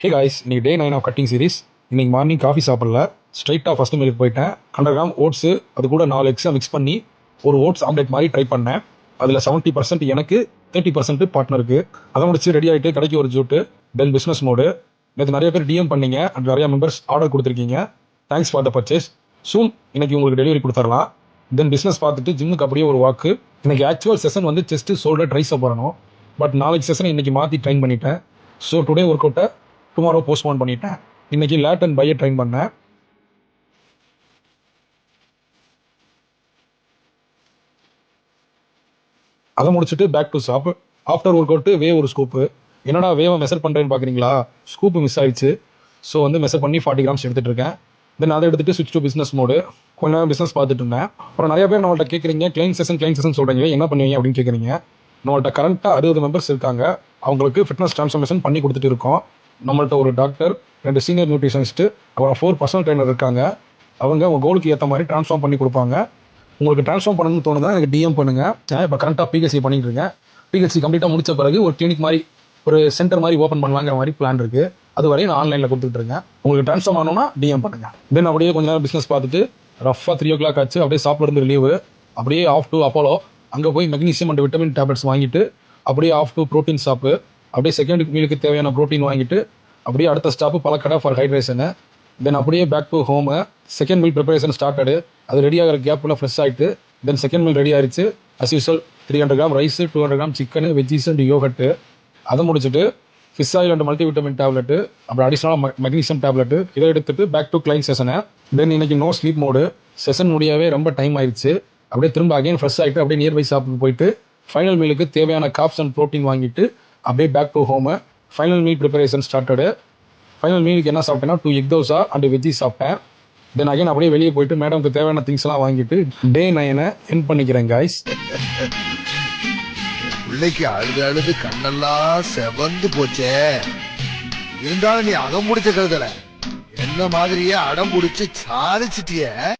Hey guys, இன்னைக்கு டே 9 of cutting series. இன்னைக்கு morning coffee சாப்பிடல, ஸ்ட்ரைட்டாக ஃபஸ்ட்டு மில்க் போயிட்டேன். 100 கிராம் ஓட்ஸு, அது கூட 4 எக்ஸை மிக்ஸ் பண்ணி ஒரு ஓட்ஸ் ஆம்லெட் மாதிரி ட்ரை பண்ணேன். அதில் 70% எனக்கு, 30% பார்ட்னருக்கு. அதை முடிச்சு ரெடி ஆகிட்டு கடைக்கு ஒரு ஜூட்டு, தென் பிஸ்னஸ் மோடு. நேற்று நிறைய பேர் டிஎம் பண்ணீங்க அண்ட் நிறையா மெம்பர்ஸ் ஆர்டர் கொடுத்துருக்கீங்க. Thanks for the purchase. Soon இன்னைக்கு உங்களுக்கு டெலிவரி கொடுத்துடலாம். தென் பிஸ்னஸ் பார்த்துட்டு ஜிம்முக்கு அப்படியே ஒரு வாக்கு. இன்னைக்கு ஆக்சுவல் செஷன் வந்து செஸ்ட்டு ஷோல்டர் ட்ரைஸை வரணும். பட் நாளைக்கு செஷனை இன்னைக்கு மாற்றி ட்ரைன் பண்ணிட்டேன். ஸோ டுடே ஒர்க் அவுட்டை டுமாரோ போஸ்ட்போன் பண்ணிட்டேன். இன்னைக்கு லேட் அண்ட் பையை ட்ரைன் பண்ணேன். அதை முடிச்சுட்டு back to shop. After workout whey ஒரு ஸ்கூப்பு. என்னடா வேவை மெஷர் பண்ணுறேன்னு பார்க்குறீங்களா? ஸ்கூப்பு மிஸ் ஆயிடுச்சு. ஸோ வந்து மெஷர் பண்ணி 40 கிராம்ஸ் எடுத்துகிட்டு இருக்கேன். தென் அதை எடுத்துகிட்டு ஸ்விட்ச் டு பிஸ்னஸ் மோடு. கொஞ்ச நேரம் பிஸ்னஸ் பார்த்துட்டு இருந்தேன். அப்புறம் நிறைய பேர் நம்மள்ட்ட கேட்குறீங்க, கிளைன் செஷன் சொல்கிறீங்க, என்ன பண்ணுவீங்க அப்படின்னு கேட்குறீங்க. நம்மள்ட்ட கரண்ட்டாக 60 மெம்பர்ஸ் இருக்காங்க. அவங்களுக்கு ஃபிட்னஸ் ட்ரான்ஸ்ஃபர்மேஷன் பண்ணி கொடுத்துட்டு இருக்கோம். நம்மள்ட்ட ஒரு டாக்டர், 2 சீனியர் நியூட்ரிஷனிஸ்ட்டு, அப்புறம் 4 பர்சனல் ட்ரைனர் இருக்காங்க. அவங்க உங்கள் கோலுக்கு ஏற்ற மாதிரி ட்ரான்ஸ்ஃபார்ம் பண்ணி கொடுப்பாங்க. உங்களுக்கு ட்ரான்ஸ்ஃபார்ம் பண்ணணும்னு தோணுதா எனக்கு டிஎம் பண்ணுங்கள். இப்போ கரண்ட்டாக பிஹெச்சி பண்ணிட்டு இருக்கேன். பிஹெச்சி கம்ப்ளீட்டாக முடிச்ச பிறகு ஒரு கிளினிக் மாதிரி, ஒரு சென்டர் மாதிரி ஓப்பன் பண்ணலாங்கிற மாதிரி பிளான் இருக்குது. அது வரையும் நான் ஆன்லைனில் கொடுத்துட்ருக்கேன். உங்களுக்கு ட்ரான்ஸ்ஃபார்ம் ஆகணும்னா டிஎம் பண்ணுங்கள். தென் அப்படியே கொஞ்ச நேரம் பிஸ்னஸ் பார்த்துட்டு ரஃபாக 3 o'clock ஆச்சு. அப்படியே சாப்பிட்றது லீவு. அப்படியே ஆஃப் டு அப்போலோ. அங்கே போய் மெக்னீசியம் அண்ட் விட்டமின் டேப்லெட்ஸ் வாங்கிட்டு அப்படியே ஆஃப் டு ப்ரோட்டீன் ஷாப்பு. அப்படியே செகண்ட் மீலுக்கு தேவையான ப்ரோட்டீன் வாங்கிட்டு அப்படியே அடுத்த ஸ்டாப்பு பழக்கடை ஃபார் ஹைட்ரேஷனு. தென் அப்படியே back to home. Second meal preparation started. அது ரெடி ஆகிற கேப்பில் ஃப்ரெஷ் ஆகிட்டு தென் செகண்ட் மீல் ரெடி ஆயிடுச்சு. As usual 300 gram rice, 200 gram chicken, veggies and yogurt. அதை முடிச்சுட்டு fish oil and multi vitamin tablet, அப்புறம் அடிஷ்னலாக மெக்னீசியம் டேப்லெட்டு, இதை எடுத்துகிட்டு back to client session. Then இன்னைக்கு நோ ஸ்லீப் மோடு. செஷன் முடியவே ரொம்ப டைம் ஆயிடுச்சு. அப்படியே திரும்ப அகைன் ஃப்ரெஷ் ஆகிட்டு அப்படியே நியர்பை ஷாப்புக்கு போயிட்டு ஃபைனல் மீலுக்கு தேவையான காப்ஸ் அண்ட் ப்ரோட்டீன் வாங்கிட்டு அப்படியே back to home. Final meal preparation started. Final மீலுக்கு என்ன சாப்பிட்டேன்னா 2 எக் தோசா அண்ட் வெஜ்ஜி சாப்பிட்டேன். தென் அகைன் அப்படியே வெளியே போயிட்டு மேடம்க்கு தேவையான திங்ஸ்லாம் வாங்கிட்டு டே 9 எண்ட் பண்ணிக்கிறேன் காய்ஸ். பிள்ளைக்கு அழுது அழுது கண்ணெல்லாம் செவந்து போச்சே. இருந்தாலும் நீ அடம் பிடிச்ச கருதல, என்ன மாதிரியே அடம் பிடிச்சு சாதிச்சிட்டிய.